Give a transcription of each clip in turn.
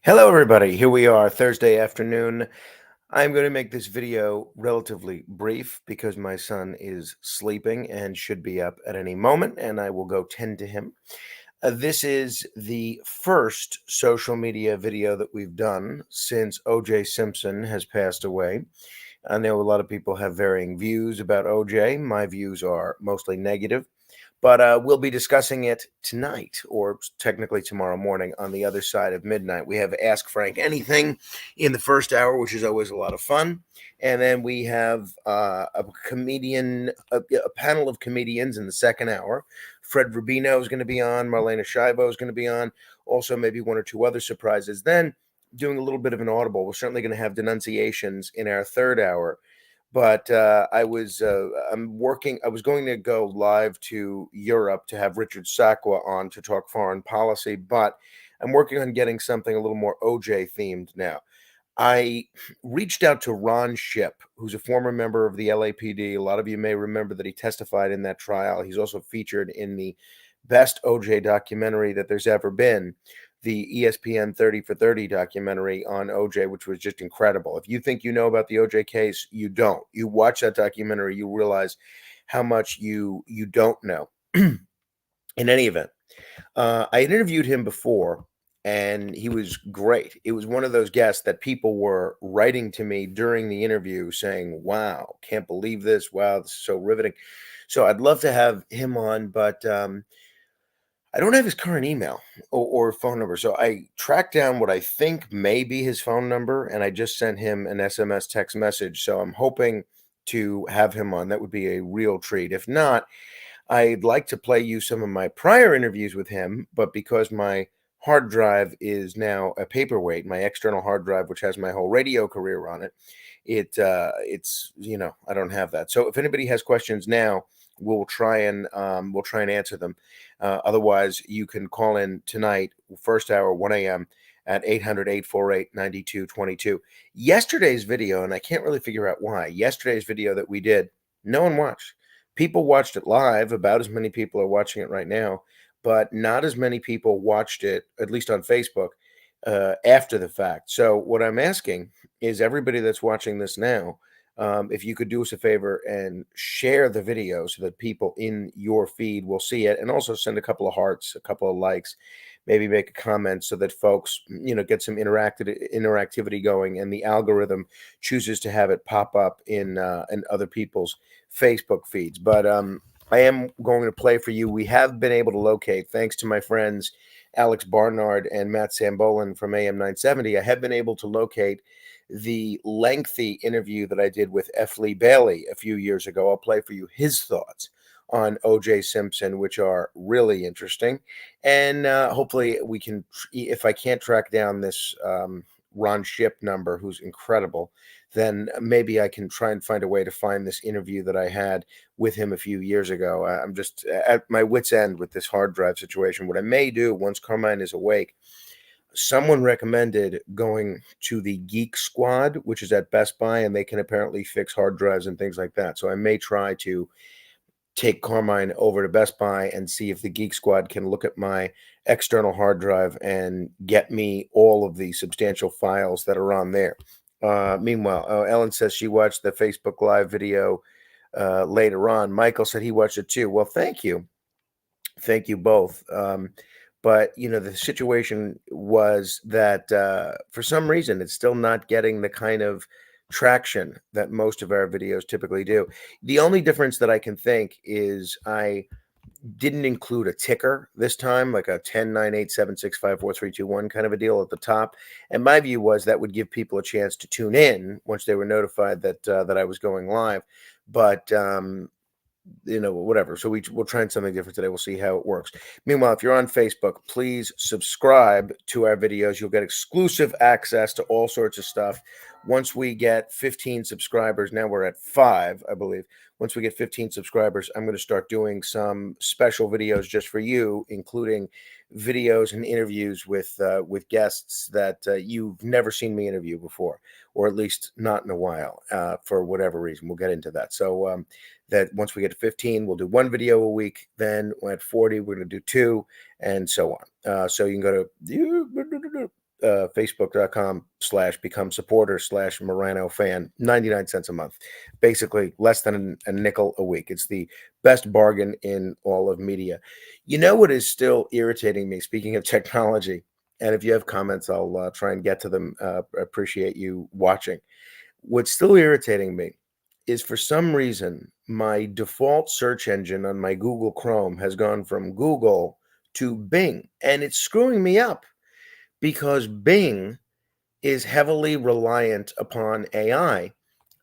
Hello, everybody. Here we are, Thursday afternoon. I'm going to make this video relatively brief because my son is sleeping and should be up at any moment, and I will go tend to him. This is the first social media video that we've done since O.J. Simpson has passed away. I know a lot of people have varying views about O.J. My views are mostly negative. But we'll be discussing it tonight, or technically tomorrow morning, on the other side of midnight. We have Ask Frank Anything in the first hour, which is always a lot of fun. And then we have a panel of comedians in the second hour. Fred Rubino is going to be on. Marlena Shivo is going to be on. Also, maybe one or two other surprises. Then, doing a little bit of an audible, we're certainly going to have denunciations in our third hour. But I'm working. I was going to go live to Europe to have Richard Sakwa on to talk foreign policy, but I'm working on getting something a little more OJ themed now. I reached out to Ron Shipp, who's a former member of the LAPD. A lot of you may remember that he testified in that trial. He's also featured in the best OJ documentary that there's ever been, the ESPN 30 for 30 documentary on OJ, which was just incredible. If you think you know about the OJ case, you don't. You watch that documentary, you realize how much you don't know. In any event, I had interviewed him before, and he was great. It was one of those guests that people were writing to me during the interview saying, "Wow, can't believe this. Wow, this is so riveting." So I'd love to have him on, but I don't have his current email or phone number. So I tracked down what I think may be his phone number, and I just sent him an SMS text message. So I'm hoping to have him on. That would be a real treat. If not, I'd like to play you some of my prior interviews with him, but because my hard drive is now a paperweight, my external hard drive, which has my whole radio career on it, it's I don't have that. So if anybody has questions now, we'll try and answer them. Otherwise, you can call in tonight, first hour, 1 a.m. at 800-848-9222. Yesterday's video, and I can't really figure out why. Yesterday's video that we did, no one watched. People watched it live. About as many people are watching it right now, but not as many people watched it, at least on Facebook, after the fact. So what I'm asking is everybody that's watching this now, if you could do us a favor and share the video so that people in your feed will see it, and also send a couple of hearts, a couple of likes, maybe make a comment so that folks, get some interactivity going, and the algorithm chooses to have it pop up in other people's Facebook feeds. But I am going to play for you. We have been able to locate, thanks to my friends Alex Barnard and Matt Sambolin from AM 970, I have been able to locate the lengthy interview that I did with F. Lee Bailey a few years ago. I'll play for you his thoughts on O.J. Simpson, which are really interesting. And hopefully we can, if I can't track down this Ron Shipp number, who's incredible, then maybe I can try and find a way to find this interview that I had with him a few years ago. I'm just at my wit's end with this hard drive situation. What I may do once Carmine is awake, someone recommended going to the Geek Squad, which is at Best Buy, and they can apparently fix hard drives and things like that. So I may try to take Carmine over to Best Buy and see if the Geek Squad can look at my external hard drive and get me all of the substantial files that are on there. Meanwhile, Ellen says she watched the Facebook Live video later on. Michael said he watched it too. Well, thank you. Thank you both. But the situation was that for some reason it's still not getting the kind of traction that most of our videos typically do. The only difference that I can think is I didn't include a ticker this time, like a 10, 9, 8, 7, 6, 5, 4, 3, 2, 1 kind of a deal at the top. And my view was that would give people a chance to tune in once they were notified that I was going live. But whatever. So we'll try something different today. We'll see how it works. Meanwhile, if you're on Facebook, please subscribe to our videos. You'll get exclusive access to all sorts of stuff. Once we get 15 subscribers, now we're at 5, I believe. Once we get 15 subscribers, I'm going to start doing some special videos just for you, including videos and interviews with guests that you've never seen me interview before, or at least not in a while, for whatever reason. We'll get into that. So that once we get to 15, we'll do one video a week. Then at 40, we're going to do 2, and so on. So you can go to Facebook.com/become supporter/Morano fan, 99 cents a month, basically less than a nickel a week. It's the best bargain in all of media. You know what is still irritating me? Speaking of technology, and if you have comments, I'll try and get to them. Appreciate you watching. What's still irritating me is for some reason my default search engine on my Google Chrome has gone from Google to Bing, and it's screwing me up because Bing is heavily reliant upon AI,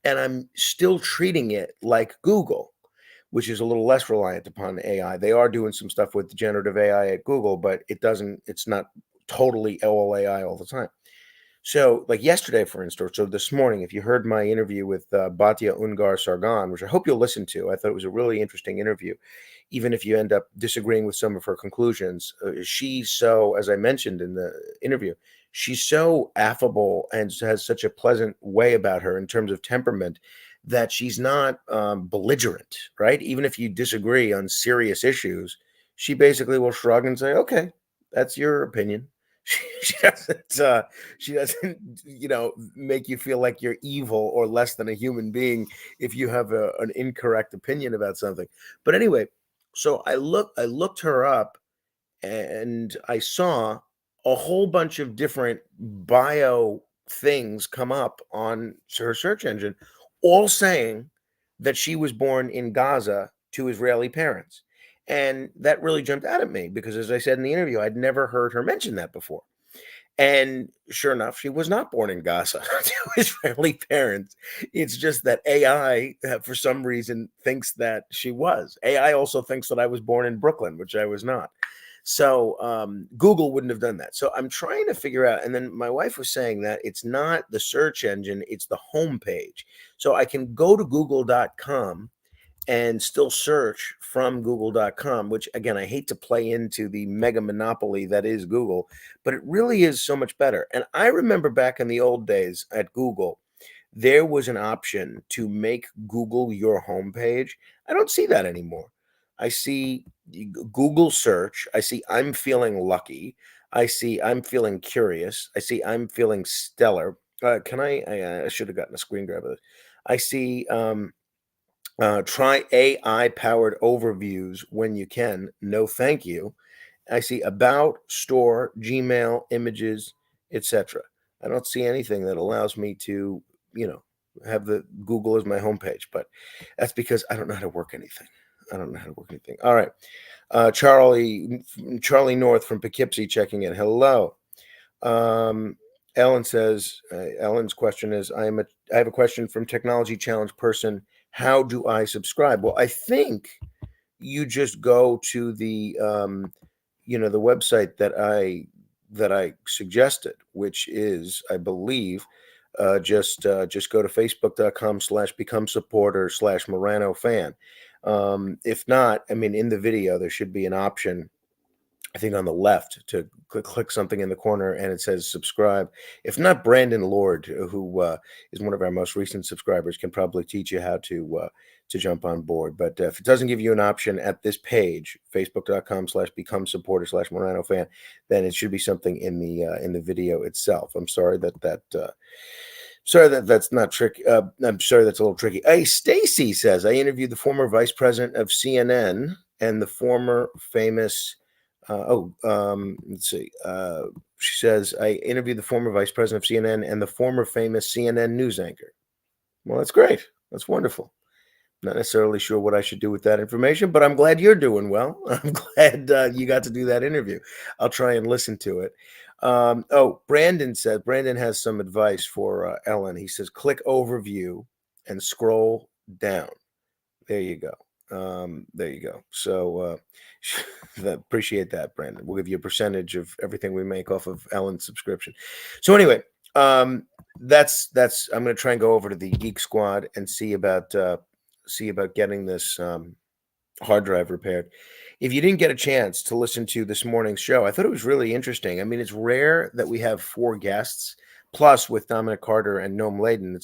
and I'm still treating it like Google, which is a little less reliant upon AI. They are doing some stuff with generative AI at Google, but it's not totally all AI all the time. So, like yesterday, for instance, so this morning, if you heard my interview with Batya Ungar Sargon, which I hope you'll listen to, I thought it was a really interesting interview, even if you end up disagreeing with some of her conclusions. She's so, as I mentioned in the interview, she's so affable and has such a pleasant way about her in terms of temperament that she's not belligerent, right? Even if you disagree on serious issues, she basically will shrug and say, okay, that's your opinion. She doesn't make you feel like you're evil or less than a human being if you have an incorrect opinion about something. But anyway, so I looked her up and I saw a whole bunch of different bio things come up on her search engine, all saying that she was born in Gaza to Israeli parents. And that really jumped out at me because, as I said in the interview, I'd never heard her mention that before. And sure enough, she was not born in Gaza to Israeli parents. It's just that AI, for some reason, thinks that she was. AI also thinks that I was born in Brooklyn, which I was not. So Google wouldn't have done that. So I'm trying to figure out. And then my wife was saying that it's not the search engine, it's the home page. So I can go to google.com and still search from google.com, which again, I hate to play into the mega monopoly that is Google, but it really is so much better. And I remember back in the old days at Google, there was an option to make Google your homepage. I don't see that anymore. I see Google search. I see I'm feeling lucky. I see I'm feeling curious. I see I'm feeling stellar. I should have gotten a screen grab of this. I see try AI powered overviews when you can. No, thank you. I see about, store, Gmail, images, etc. I don't see anything that allows me to, you know, have the Google as my homepage, but that's because I don't know how to work anything. I don't know how to work anything. All right. Charlie North from Poughkeepsie checking in. Hello. Um, Ellen says, Ellen's question is, I have a question from Technology Challenge person. How do I subscribe? Well, I think you just go to the website that I suggested, which is, I believe, just go to facebook.com/become supporter/Morano fan. If not, I mean, in the video, there should be an option, I think, on the left to click something in the corner and it says subscribe. If not, Brandon Lord, who is one of our most recent subscribers, can probably teach you how to jump on board. But if it doesn't give you an option at this page, facebook.com/become supporter/Morano fan, then it should be something in the video itself. I'm sorry that's not tricky. I'm sorry that's a little tricky. Hey, Stacy says, I interviewed the former vice president of CNN and the former famous. Let's see. She says, I interviewed the former vice president of CNN and the former famous CNN news anchor. Well, that's great. That's wonderful. Not necessarily sure what I should do with that information, but I'm glad you're doing well. I'm glad you got to do that interview. I'll try and listen to it. Brandon has some advice for Ellen. He says, click overview and scroll down. There you go. There you go. So appreciate that, Brandon. We'll give you a percentage of everything we make off of Ellen's subscription. So anyway, that's I'm going to try and go over to the Geek Squad and see about getting this hard drive repaired. If you didn't get a chance to listen to this morning's show, I thought it was really interesting. I mean, it's rare that we have 4 guests. Plus, with Dominic Carter and Noam Laden,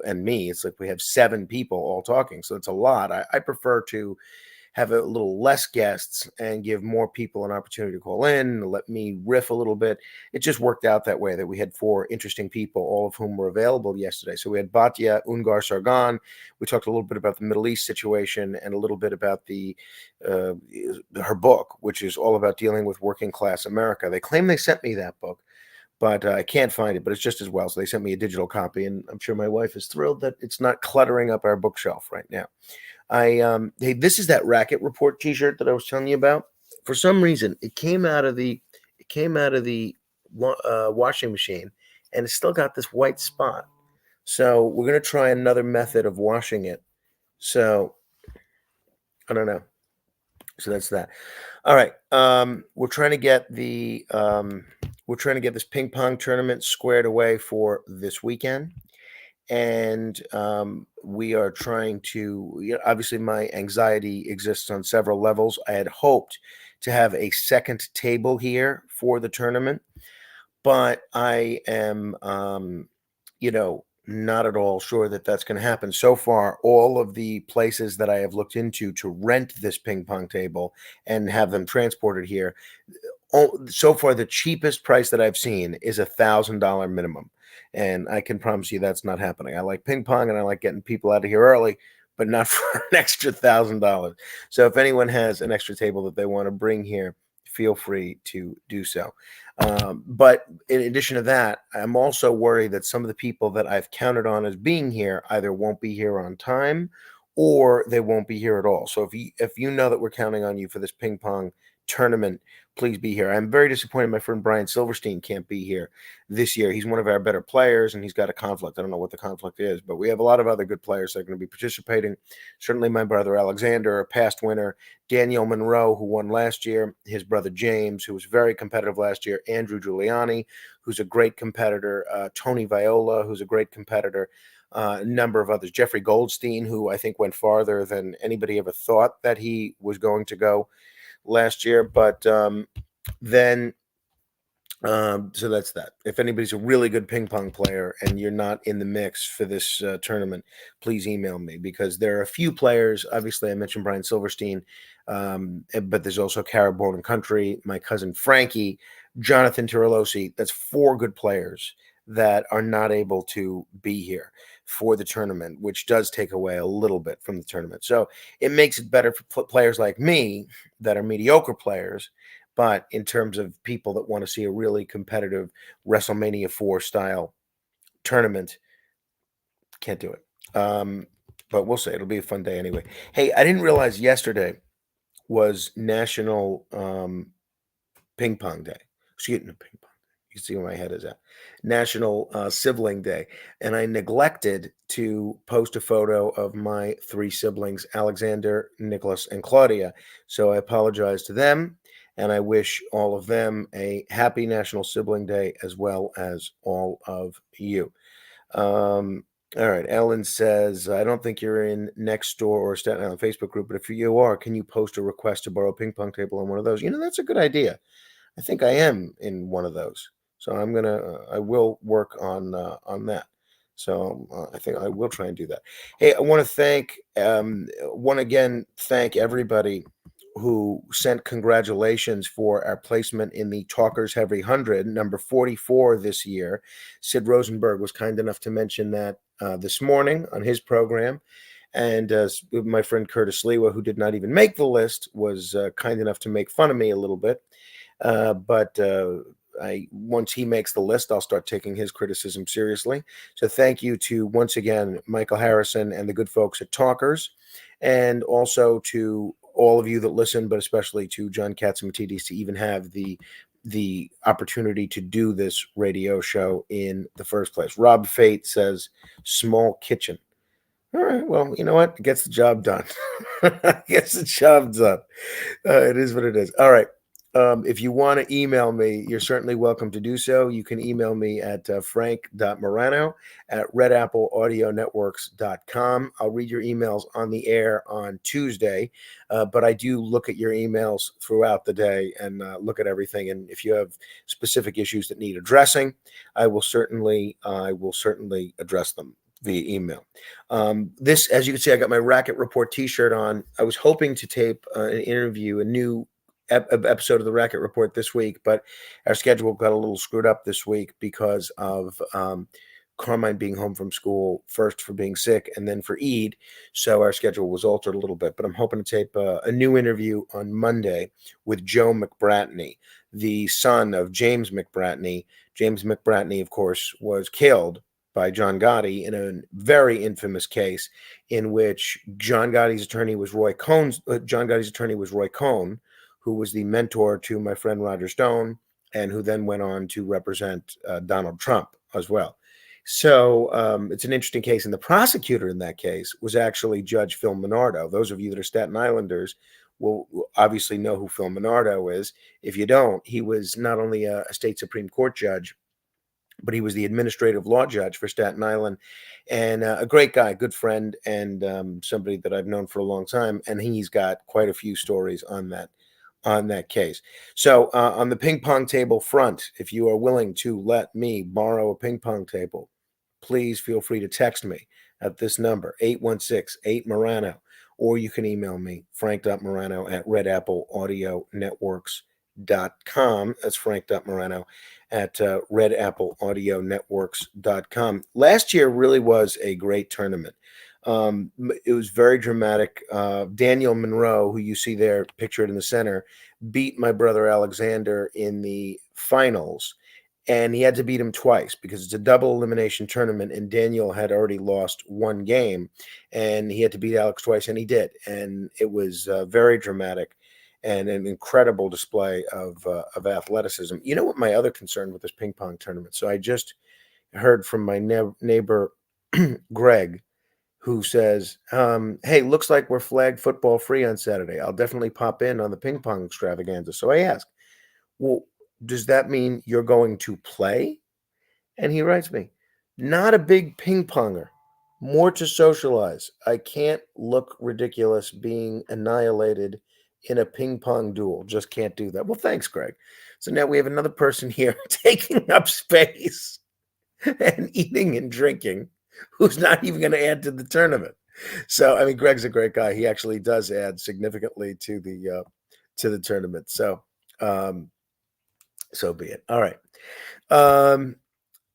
and me, it's like we have 7 people all talking. So it's a lot. I prefer to have a little less guests and give more people an opportunity to call in, let me riff a little bit. It just worked out that way that we had four interesting people, all of whom were available yesterday. So we had Batya Ungar Sargon. We talked a little bit about the Middle East situation and a little bit about uh, her book, which is all about dealing with working class America. They claim they sent me that book, but I can't find it, but it's just as well. So they sent me a digital copy, and I'm sure my wife is thrilled that it's not cluttering up our bookshelf right now. Hey, this is that Racket Report T-shirt that I was telling you about. For some reason, it came out of the washing machine, and it's still got this white spot. So we're gonna try another method of washing it. So I don't know. So that's that. All right. We're trying to get this ping pong tournament squared away for this weekend. And we are trying to, obviously, my anxiety exists on several levels. I had hoped to have a second table here for the tournament, but I am, not at all sure that that's going to happen. So far, all of the places that I have looked into to rent this ping pong table and have them transported here, so far the cheapest price that I've seen is $1,000 minimum, and I can promise you that's not happening. I like ping pong and I like getting people out of here early, but not for an extra $1,000. So if anyone has an extra table that they want to bring here, feel free to do so. But in addition to that, I'm also worried that some of the people that I've counted on as being here either won't be here on time or they won't be here at all. So if you know that we're counting on you for this ping pong tournament, please be here. I'm very disappointed my friend Brian Silverstein can't be here this year. He's one of our better players and he's got a conflict. I don't know what the conflict is, but we have a lot of other good players that are going to be participating. Certainly my brother Alexander, a past winner, Daniel Monroe, who won last year, his brother James, who was very competitive last year, Andrew Giuliani, who's a great competitor, Tony Viola, who's a great competitor, a number of others, Jeffrey Goldstein, who I think went farther than anybody ever thought that he was going to go last year. But then so that's that. If anybody's a really good ping pong player and you're not in the mix for this tournament, please email me, because there are a few players. Obviously, I mentioned Brian Silverstein, but there's also Cara Bone and Country, my cousin Frankie, Jonathan Tirolosi. That's four good players that are not able to be here for the tournament, which does take away a little bit from the tournament. So it makes it better for players like me that are mediocre players. But in terms of people that want to see a really competitive WrestleMania 4 style tournament, can't do it. But we'll see. It'll be a fun day anyway. Hey, I didn't realize yesterday was National Ping Pong Day. Excuse me, ping pong. You can see where my head is at. National Sibling Day. And I neglected to post a photo of my three siblings, Alexander, Nicholas, and Claudia. So I apologize to them. And I wish all of them a happy National Sibling Day, as well as all of you. All right. Ellen says, I don't think you're in Nextdoor or Staten Island Facebook group, but if you are, can you post a request to borrow a ping pong table on one of those? That's a good idea. I think I am in one of those. So I will work on that. So I think I will try and do that. Hey, I want to thank everybody who sent congratulations for our placement in the Talkers Heavy 100, number 44 this year. Sid Rosenberg was kind enough to mention that this morning on his program. And my friend Curtis Lewa, who did not even make the list, was kind enough to make fun of me a little bit. But once he makes the list, I'll start taking his criticism seriously. So thank you to, once again, Michael Harrison and the good folks at Talkers, and also to all of you that listen, but especially to John Katzimatidis to even have the opportunity to do this radio show in the first place. Rob Fate says, small kitchen. All right, well, you know what? It gets the job done. Gets the job done. It is what it is. All right. If you want to email me, you're certainly welcome to do so. You can email me at frank.morano@redappleaudionetworks.com. I'll read your emails on the air on Tuesday, but I do look at your emails throughout the day and look at everything. And if you have specific issues that need addressing, I will certainly address them. via email. This, as you can see, I got my Racket Report T-shirt on. I was hoping to tape an interview, a new episode of the Racket Report this week, but our schedule got a little screwed up this week because of Carmine being home from school, first for being sick and then for Eid. So our schedule was altered a little bit, but I'm hoping to tape a new interview on Monday with Joe McBratney, the son of James McBratney. James McBratney, of course, was killed by John Gotti in a very infamous case in which John Gotti's attorney was Roy Cohn, who was the mentor to my friend Roger Stone, and who then went on to represent Donald Trump as well. So it's an interesting case. And the prosecutor in that case was actually Judge Phil Minardo. Those of you that are Staten Islanders will obviously know who Phil Minardo is. If you don't, he was not only a state Supreme Court judge, but he was the administrative law judge for Staten Island, and a great guy, good friend, and somebody that I've known for a long time. And he's got quite a few stories on that case. So on the ping pong table front, if you are willing to let me borrow a ping pong table, please feel free to text me at this number, 816-8-Morano, or you can email me, frank.morano@redappleaudionetworks.com. That's frank.morano at redappleaudionetworks.com. Last year really was a great tournament. It was very dramatic. Daniel Monroe, who you see there pictured in the center, beat my brother Alexander in the finals, and he had to beat him twice because it's a double elimination tournament, and Daniel had already lost one game, and he had to beat Alex twice, and he did, and it was very dramatic and an incredible display of athleticism. You know what my other concern with this ping pong tournament? So I just heard from my neighbor Greg, who says, hey, looks like we're flag football free on Saturday. I'll definitely pop in on the ping pong extravaganza. So I ask, well, does that mean you're going to play? And he writes me, not a big ping ponger, more to socialize. I can't look ridiculous being annihilated in a ping pong duel. Just can't do that. Well, thanks, Greg. So now we have another person here taking up space and eating and drinking who's not even going to add to the tournament. So, I mean, Greg's a great guy. He actually does add significantly to the tournament. So, so be it. All right. Um,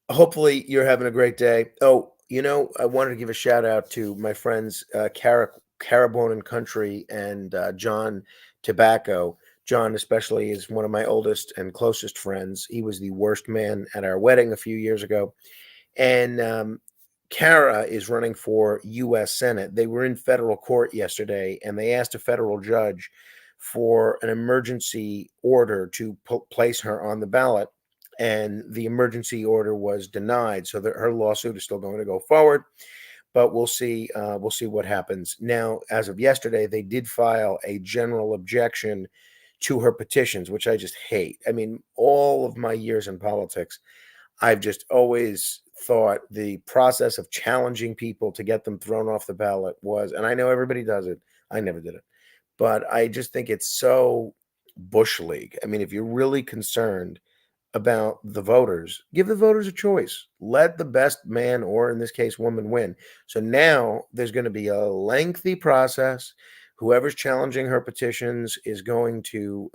Hopefully you're having a great day. Oh, I wanted to give a shout out to my friends Carabone and Country and John Tobacco. John, especially, is one of my oldest and closest friends. He was the worst man at our wedding a few years ago. And Kara is running for U.S. Senate. They were in federal court yesterday, and they asked a federal judge for an emergency order to place her on the ballot. And the emergency order was denied, so that her lawsuit is still going to go forward. But we'll see. We'll see what happens. Now, as of yesterday, they did file a general objection to her petitions, which I just hate. I mean, all of my years in politics, I've just always thought the process of challenging people to get them thrown off the ballot was, and I know everybody does it. I never did it, but I just think it's so bush league. I mean, if you're really concerned about the voters, give the voters a choice. Let the best man, or in this case, woman, win. So now there's going to be a lengthy process. Whoever's challenging her petitions is going to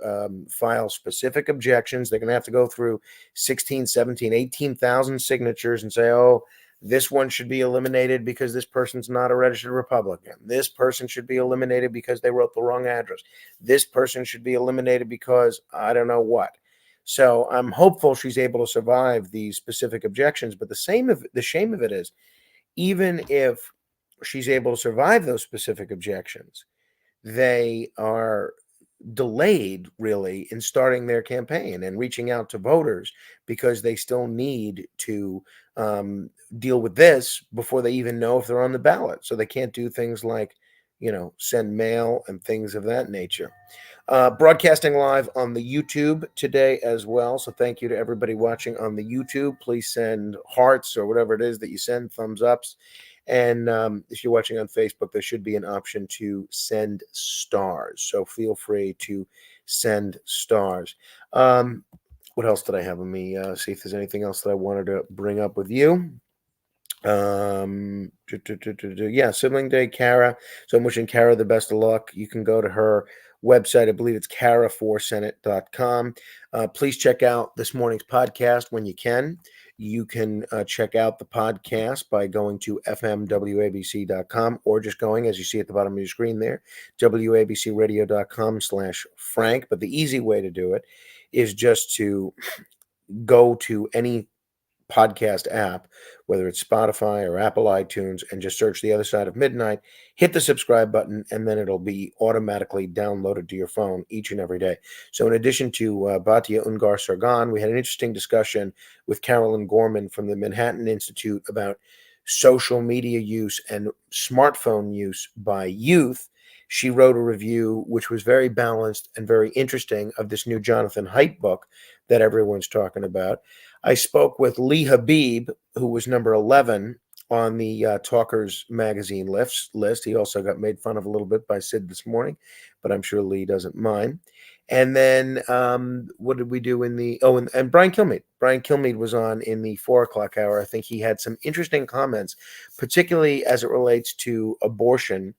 file specific objections. They're going to have to go through 16, 17, 18,000 signatures and say, oh, this one should be eliminated because this person's not a registered Republican. This person should be eliminated because they wrote the wrong address. This person should be eliminated because I don't know what. So I'm hopeful she's able to survive these specific objections. But the shame of it is, even if she's able to survive those specific objections, they are delayed really in starting their campaign and reaching out to voters because they still need to deal with this before they even know if they're on the ballot. So they can't do things like, send mail and things of that nature. Broadcasting live on the YouTube today as well. So thank you to everybody watching on the YouTube. Please send hearts or whatever it is that you send, thumbs ups. And if you're watching on Facebook, there should be an option to send stars. So feel free to send stars. What else did I have? Let me see if there's anything else that I wanted to bring up with you. Yeah, sibling day, Kara. So I'm wishing Kara the best of luck. You can go to her website. I believe it's kara4senate.com. Please check out this morning's podcast when you can. You can check out the podcast by going to fmwabc.com or just going, as you see at the bottom of your screen there, wabcradio.com/Frank. But the easy way to do it is just to go to any podcast app, whether it's Spotify or Apple iTunes, and just search The Other Side of Midnight, hit the subscribe button, and then it'll be automatically downloaded to your phone each and every day. So, in addition to Batya Ungar Sargon, we had an interesting discussion with Carolyn Gorman from the Manhattan Institute about social media use and smartphone use by youth. She wrote a review which was very balanced and very interesting of this new Jonathan Haidt book that everyone's talking about. I spoke with Lee Habib, who was number 11 on the Talkers magazine list. He also got made fun of a little bit by Sid this morning, but I'm sure Lee doesn't mind. And then what did we do in the and Brian Kilmeade. Brian Kilmeade was on in the 4 o'clock hour. I think he had some interesting comments, particularly as it relates to abortion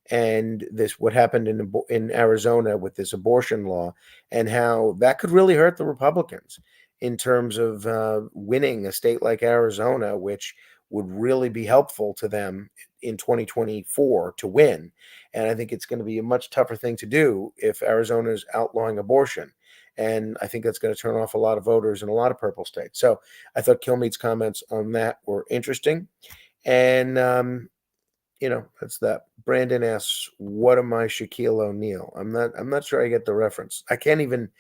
and this what happened in Arizona with this abortion law and how that could really hurt the Republicans in terms of winning a state like Arizona, which would really be helpful to them in 2024 to win. And I think it's going to be a much tougher thing to do if Arizona is outlawing abortion. And I think that's going to turn off a lot of voters in a lot of purple states. So I thought Kilmeade's comments on that were interesting. And that's that. Brandon asks, "What am I, Shaquille O'Neal?" I'm not sure I get the reference. I can't even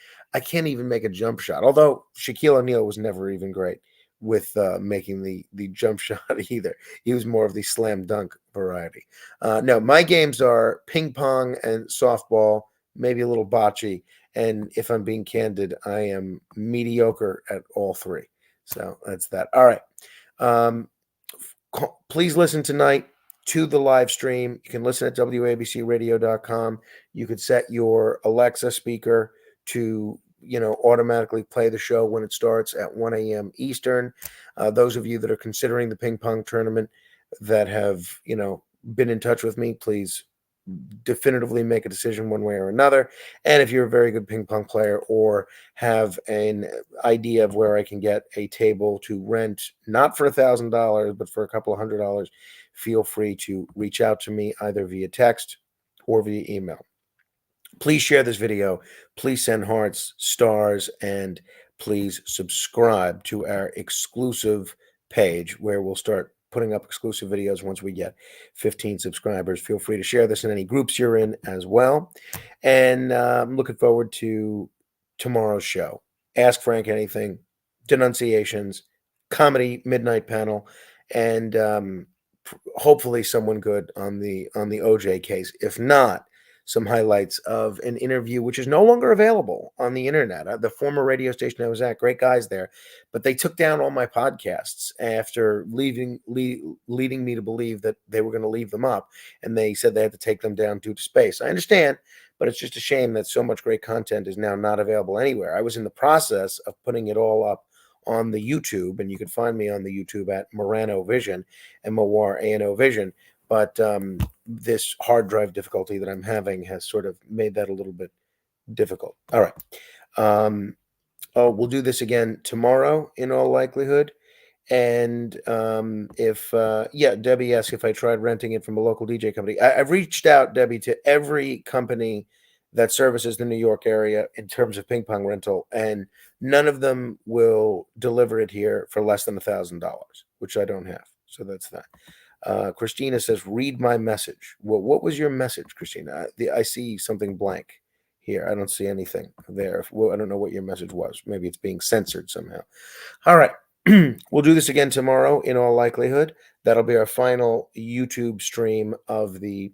make a jump shot. Although Shaquille O'Neal was never even great with making the jump shot either. He was more of the slam dunk variety. No, my games are ping pong and softball, maybe a little bocce. And if I'm being candid, I am mediocre at all three. So that's that. All right. Um, Please listen tonight to the live stream. You can listen at wabcradio.com. You could set your Alexa speaker to automatically play the show when it starts at 1 a.m. Eastern. Those of you that are considering the ping pong tournament that have been in touch with me, please definitively make a decision one way or another. And if you're a very good ping pong player or have an idea of where I can get a table to rent, not for $1,000, but for a couple of $100, feel free to reach out to me either via text or via email. Please share this video. Please send hearts, stars, and please subscribe to our exclusive page where we'll start putting up exclusive videos once we get 15 subscribers. Feel free to share this in any groups you're in as well. And I'm looking forward to tomorrow's show. Ask Frank Anything, denunciations, comedy midnight panel, and hopefully someone good on the OJ case. If not, some highlights of an interview which is no longer available on the internet. The former radio station I was at, great guys there, but they took down all my podcasts after leading me to believe that they were going to leave them up, and they said they had to take them down due to space. I understand, but it's just a shame that so much great content is now not available anywhere. I was in the process of putting it all up on the YouTube, and you can find me on the YouTube at Morano Vision, MORANO Vision. But this hard drive difficulty that I'm having has sort of made that a little bit difficult. All right. We'll do this again tomorrow in all likelihood. And Debbie asked if I tried renting it from a local DJ company. I've reached out, Debbie, to every company that services the New York area in terms of ping pong rental, and none of them will deliver it here for less than $1,000, which I don't have. So that's that. Christina says, "Read my message." Well, what was your message, Christina? I see something blank here. I don't see anything there. Well, I don't know what your message was. Maybe it's being censored somehow. All right. We'll do this again tomorrow in all likelihood. That'll be our final YouTube stream of the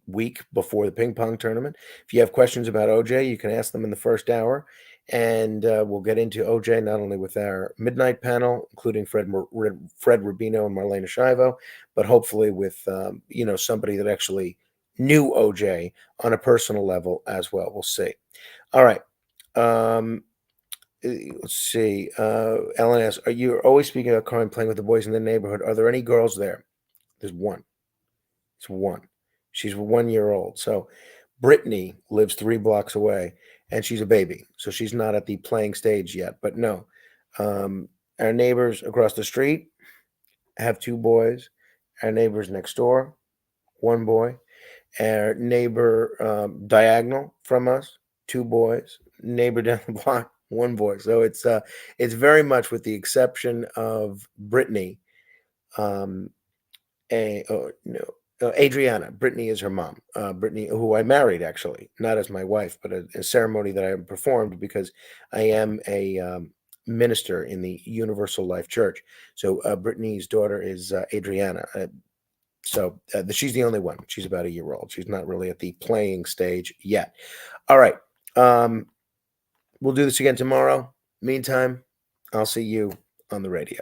week before the ping pong tournament. If you have questions about OJ, you can ask them in the first hour, and we'll get into OJ not only with our midnight panel, including Fred Rubino and Marlena Shivo, but hopefully with somebody that actually knew OJ on a personal level as well. We'll see. All right. let's see. Ellen asks, "Are you always speaking about Carmen playing with the boys in the neighborhood? Are there any girls there?" There's one. It's one. She's 1 year old. So Brittany lives 3 blocks away, and she's a baby, so she's not at the playing stage yet. But no, um, our neighbors across the street have 2 boys. Our neighbors next door, 1 boy. Our neighbor diagonal from us, 2 boys. Neighbor down the block, 1 boy. So it's very much, with the exception of Brittany, um, no, Adriana. Brittany is her mom. Brittany, who I married actually, not as my wife, but a ceremony that I performed because I am a minister in the Universal Life Church. So Brittany's daughter is Adriana. She's the only one. She's about a year old. She's not really at the playing stage yet. All right. We'll do this again tomorrow. Meantime, I'll see you on the radio.